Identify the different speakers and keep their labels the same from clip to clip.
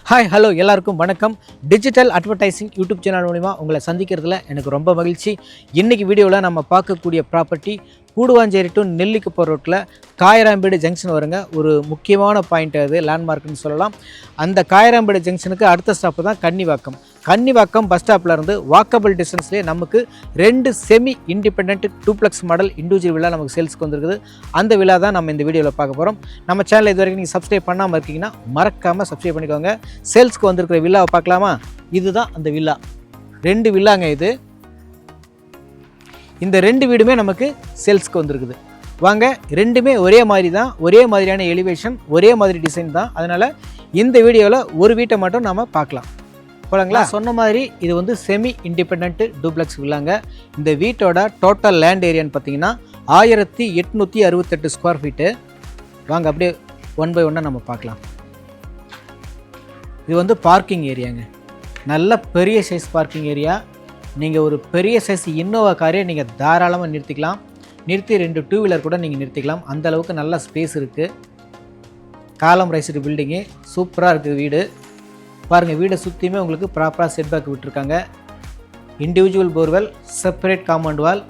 Speaker 1: Hi hello எல்லாருக்கும் வணக்கம். Digital advertising YouTube channel மூலிமா உங்களை சந்திக்கிறதுல எனக்கு ரொம்ப மகிழ்ச்சி. இன்றைக்கி வீடியோவில் நம்ம பார்க்கக்கூடிய ப்ராப்பர்ட்டி கூடுவாஞ்சேரி டு நெல்லிக்குப்பம் ரோட்டில் காயராம்பேடு ஜங்ஷன் வருங்க. ஒரு முக்கியமான பாயிண்ட் அது, லேண்ட்மார்க்னு சொல்லலாம். அந்த காயராம்பேடு ஜங்ஷனுக்கு அடுத்த ஸ்டாப்பு தான் கன்னிவாக்கம் பஸ் ஸ்டாப்லேருந்து வாக்கபிள் டிஸ்டன்ஸ்லேயே நமக்கு 2 semi independent duplex model individual villa நமக்கு சேல்ஸுக்கு வந்துருக்குது. அந்த வில்லா தான் நம்ம இந்த வீடியோவில் பார்க்க போகிறோம். நம்ம சேனல் இது வரைக்கும் நீங்கள் சப்ஸ்கிரைப் பண்ணாமல் இருக்கீங்கன்னா மறக்காமல் சப்ஸ்கிரைப் பண்ணிக்கோங்க. சேல்ஸ்க்கு வந்திருக்கிற வில்லாவை பார்க்கலாமா? இதுதான் அந்த வில்லா. 2 வில்லாங்க இது. இந்த 2 வீடுமே நமக்கு சேல்ஸ்க்கு வந்திருக்குது. வாங்க, 2மே ஒரே மாதிரி தான், ஒரே மாதிரியான எலிவேஷன், ஒரே மாதிரி டிசைன் தான். அதனால் இந்த வீடியோவில் ஒரு வீட்டை மட்டும் நாம் பார்க்கலாம். போலங்களா? சொன்ன மாதிரி இது வந்து செமி இண்டிபெண்ட் டூப்ளெக்ஸ் வில்லாங்க. இந்த வீட்டோட டோட்டல் லேண்ட் ஏரியான்னு பார்த்தீங்கன்னா 1868 ஸ்கொயர் ஃபீட்டு. வாங்க அப்படியே 1 by 1 நம்ம பார்க்கலாம். இது வந்து பார்க்கிங் ஏரியாங்க. நல்ல பெரிய சைஸ் பார்க்கிங் ஏரியா. நீங்கள் ஒரு பெரிய சைஸ் இன்னோவா காரையை நீங்கள் தாராளமாக நிறுத்திக்கலாம். நிறுத்தி 2 டூ வீலர் கூட நீங்கள் நிறுத்திக்கலாம். அந்தளவுக்கு நல்ல ஸ்பேஸ் இருக்குது. காலம் ரைஸ்டு பில்டிங்கு, சூப்பராக இருக்குது வீடு. பாருங்கள், வீடை சுற்றியுமே உங்களுக்கு ப்ராப்பராக செட்பேக் விட்டுருக்காங்க. Individual borewell, separate compound wall,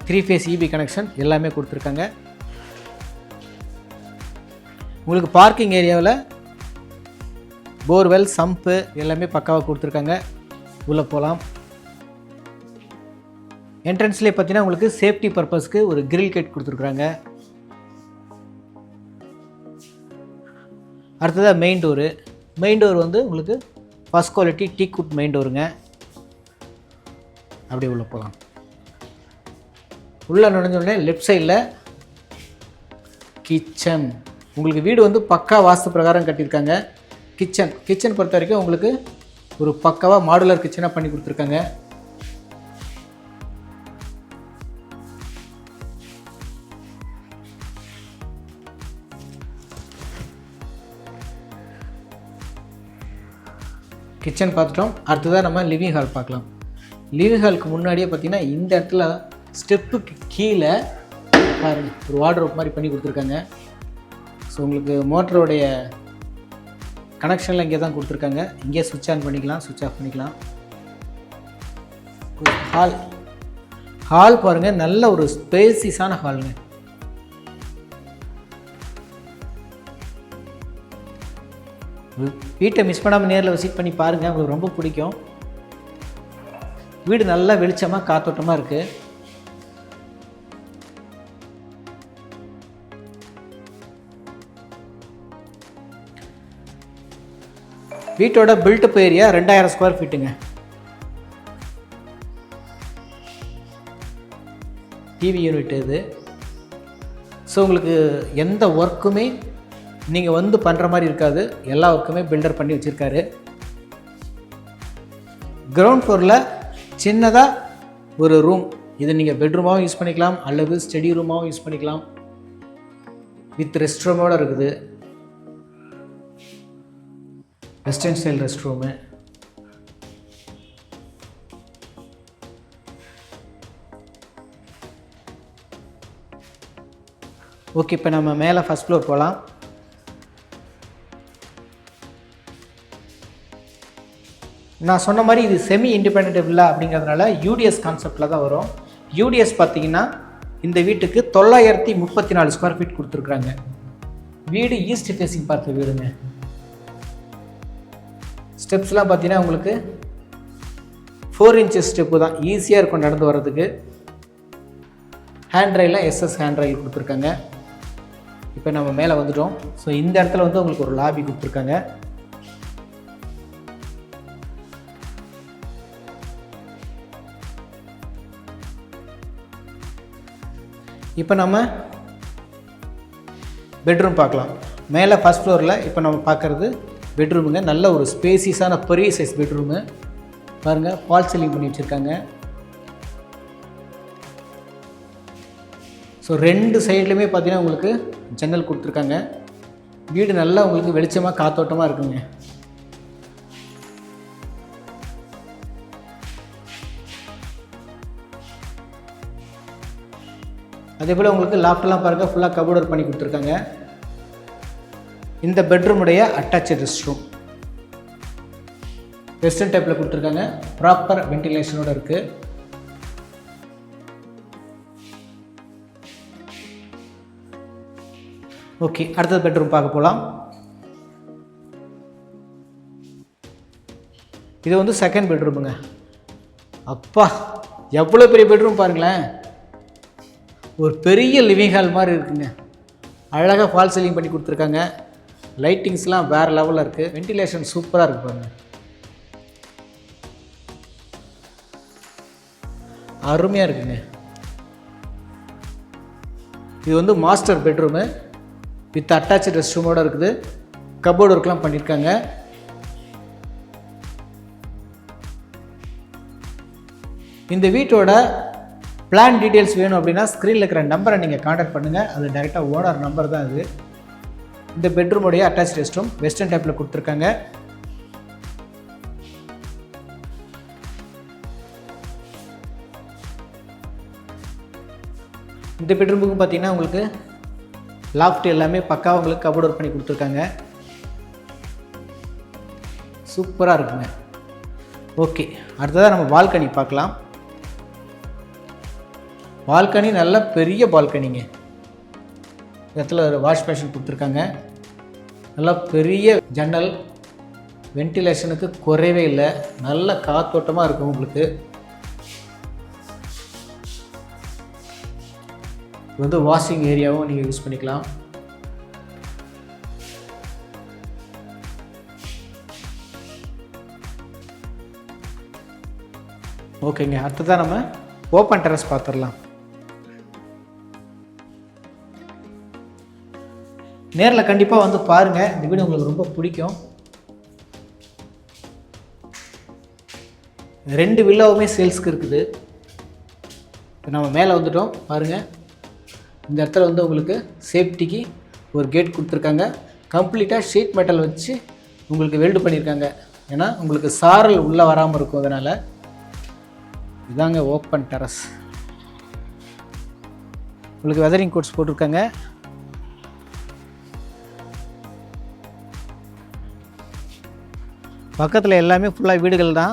Speaker 1: 3 phase EB connection எல்லாமே கொடுத்துருக்காங்க. உங்களுக்கு பார்க்கிங் ஏரியாவில் போர்வெல், சம்பு எல்லாமே பக்காவாக கொடுத்துருக்காங்க. உள்ளே போகலாம். என்ட்ரன்ஸ்லேயே பார்த்தீங்கன்னா உங்களுக்கு சேஃப்டி பர்பஸ்க்கு ஒரு கிரில் கேட் கொடுத்துருக்குறாங்க. அடுத்ததாக மெயின் டோர் வந்து உங்களுக்கு ஃபஸ்ட் குவாலிட்டி டீக்குட் மெயின் டோருங்க. அப்படியே உள்ளே போகலாம். உள்ளே நுழைஞ்சோடனே லெஃப்ட் சைடில் கிச்சன். உங்களுக்கு வீடு வந்து பக்கா வாஸ்து பிரகாரம் கட்டியிருக்காங்க. கிச்சன் பொறுத்த வரைக்கும் உங்களுக்கு ஒரு பக்காவாக மாடுலர் கிச்சனாக பண்ணி கொடுத்துருக்காங்க. கிச்சன் பார்த்துட்டோம். அடுத்ததாக நம்ம லிவிங் ஹால் பார்க்கலாம். லிவிங் ஹாலுக்கு முன்னாடியே பார்த்திங்கன்னா இந்த இடத்துல ஸ்டெப்புக்கு கீழே பாருங்கள் ஒரு வார்ட்ரோப் மாதிரி பண்ணி கொடுத்துருக்காங்க. ஸோ உங்களுக்கு மோட்டருடைய கனெக்ஷனில் இங்கே தான் கொடுத்துருக்காங்க. இங்கே சுவிட்ச் ஆன் பண்ணிக்கலாம், சுவிட்ச் ஆஃப் பண்ணிக்கலாம். ஹால் பாருங்கள், நல்ல ஒரு ஸ்பேசியஸான ஹாலுங்க. வீட்டை மிஸ் பண்ணாமல் நேரில் விசிட் பண்ணி பாருங்கள், உங்களுக்கு ரொம்ப பிடிக்கும். வீடு நல்லா வெளிச்சமாக காத்தோட்டமாக இருக்குது. வீட்டோட பில்டப் ஏரியா 2000 ஸ்கொயர் ஃபீட்டுங்க. டிவி யூனிட் இது. ஸோ உங்களுக்கு எந்த ஒர்க்குமே நீங்கள் வந்து பண்ணுற மாதிரி இருக்காது. எல்லா ஒர்க்குமே பில்டர் பண்ணி வச்சுருக்காரு. கிரவுண்ட் ஃப்ளோரில் சின்னதாக ஒரு ரூம். இது நீங்கள் பெட்ரூமாகவும் யூஸ் பண்ணிக்கலாம், அல்லது ஸ்டடி ரூமாகவும் யூஸ் பண்ணிக்கலாம். வித் ரெஸ்ட் ரூமோடு இருக்குது. Western style rest room. Okay, இப்போ நம்ம மேலே ஃபஸ்ட் ஃப்ளோர் போகலாம். நான் சொன்ன மாதிரி இது செமி இண்டிபெண்ட் வில்லா அப்படிங்கிறதுனால யூடிஎஸ் கான்செப்டில் தான் வரும். யூடிஎஸ் பார்த்தீங்கன்னா இந்த வீட்டுக்கு 934 ஸ்கொயர் ஃபீட் கொடுத்துருக்குறாங்க. வீடு ஈஸ்ட் ஃபேஸிங் பார்த்த வீடுங்க. ஸ்டெப்ஸ்லாம் பார்த்தீங்கன்னா உங்களுக்கு 4 inches ஸ்டெப்பு தான், ஈஸியாக இருக்கும் நடந்து வர்றதுக்கு. ஹேண்ட் ரைலாம் SS ஹேண்ட் ரைல் கொடுத்துருக்காங்க. இப்போ நம்ம மேலே வந்துட்டோம். ஸோ இந்த இடத்துல வந்து உங்களுக்கு ஒரு லாபி கொடுத்துருக்காங்க. இப்போ நம்ம பெட்ரூம் பார்க்கலாம். மேலே ஃபஸ்ட் ஃப்ளோரில் இப்போ நம்ம பார்க்குறது பெட்ரூமுங்க. நல்ல ஒரு ஸ்பேசியஸான பெரிய சைஸ் பெட்ரூமு. பாருங்கள், ஃபால் சீலிங் பண்ணி வச்சுருக்காங்க. ஸோ 2 சைட்லையுமே பார்த்தீங்கன்னா உங்களுக்கு ஜன்னல் கொடுத்துருக்காங்க. வீடு நல்லா உங்களுக்கு வெளிச்சமாக காத்தோட்டமாக இருக்குங்க. அதே போல் உங்களுக்கு லாஃப்ட்லாம் பாருங்கள், ஃபுல்லாக கபோர்ட் பண்ணி கொடுத்துருக்காங்க. இந்த பெட்ரூமுடைய அட்டாச்சு ரெஸ்ட் ரூம். வெஸ்டர்ன் டைப்பில் கொடுத்துருக்காங்க. ப்ராப்பர் வென்டிலேஷனோடு இருக்குது. ஓகே, அடுத்தது பெட்ரூம் பார்க்க போகலாம். இது வந்து செகண்ட் பெட்ரூமுங்க. அப்பா, எவ்வளோ பெரிய பெட்ரூம் பாருங்களேன். ஒரு பெரிய லிவிங் ஹால் மாதிரி இருக்குங்க. அழகாக ஃபால் சீலிங் பண்ணி கொடுத்துருக்காங்க. லைட்டிங்ஸ்லாம் வேறு லெவலில் இருக்குது. வென்டிலேஷன் சூப்பராக இருக்குது பாருங்கள். அருமையாக இருக்குங்க. இது வந்து master bedroom with attach rest ரூமோடு இருக்குது. கபோர்டு ஒர்க்லாம் பண்ணியிருக்காங்க. இந்த வீட்டோட பிளான் டீட்டெயில்ஸ் வேணும் அப்படின்னா ஸ்க்ரீனில் இருக்கிற நம்பரை நீங்கள் கான்டாக்ட் பண்ணுங்கள். அது டைரெக்டாக ஓனர் நம்பர் தான் அது. இந்த பெட்ரூமுடைய அட்டாச் ரெஸ்ட் ரூம் வெஸ்டர்ன் டைப்பில் கொடுத்துருக்காங்க. இந்த பெட்ரூமுக்கு பார்த்தீங்கன்னா உங்களுக்கு லாஃப்ட் எல்லாமே பக்காவாக உங்களுக்கு கபோர்ட் ஒர்க் பண்ணி கொடுத்துருக்காங்க. சூப்பராக இருக்குங்க. ஓகே, அடுத்ததாக நம்ம பால்கனி பார்க்கலாம். பால்கனி நல்ல பெரிய பால்கனிங்க. இடத்துல ஒரு வாஷ் பேஷன் கொடுத்துருக்காங்க. நல்லா பெரிய ஜன்னல், வென்டிலேஷனுக்கு குறைவே இல்லை. நல்ல காத்தோட்டமாக இருக்கும் உங்களுக்கு. இது வந்து வாஷிங் ஏரியாவும் நீங்கள் யூஸ் பண்ணிக்கலாம். ஓகேங்க, அடுத்ததான் நம்ம ஓப்பன் டெரஸ் பார்த்துடலாம். நேரில் கண்டிப்பாக வந்து பாருங்கள். இந்த வீடு உங்களுக்கு ரொம்ப பிடிக்கும். 2 வில்லாவுமே சேல்ஸ்க்கு இருக்குது. இப்போ நம்ம மேலே வந்துட்டோம் பாருங்கள். இந்த இடத்துல வந்து உங்களுக்கு சேஃப்டிக்கு ஒரு கேட் கொடுத்துருக்காங்க. கம்ப்ளீட்டாக ஷீட் மெட்டல் வச்சு உங்களுக்கு வெல்டு பண்ணியிருக்காங்க. ஏன்னா உங்களுக்கு சாரல் உள்ளே வராமல் இருக்கும். அதனால் இதாங்க ஓப்பன் டெரஸ். உங்களுக்கு வெதரிங் கோட்ஸ் போட்டிருக்காங்க. பக்கத்தில் எல்லாமே ஃபுல்லாக வீடுகள் தான்.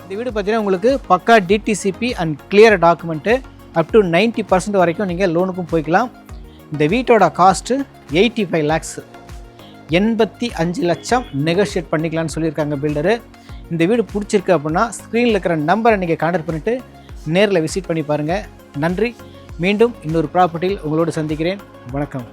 Speaker 1: இந்த வீடு பார்த்தீங்கன்னா உங்களுக்கு பக்கா DTCP and clear document. Up to 90% வரைக்கும் நீங்கள் லோனுக்கும் போய்க்கலாம். இந்த வீட்டோட காஸ்ட்டு 85 lakhs, 85 லட்சம் நெகோஷியேட் பண்ணிக்கலாம்னு சொல்லியிருக்காங்க பில்டரு. இந்த வீடு பிடிச்சிருக்கு அப்படின்னா ஸ்க்ரீனில் இருக்கிற நம்பரை நீங்கள் கான்டாக்ட் பண்ணிவிட்டு நேரில் விசிட் பண்ணி பாருங்கள். நன்றி. மீண்டும் இன்னொரு ப்ராப்பர்ட்டியில் உங்களோடு சந்திக்கிறேன். வணக்கம்.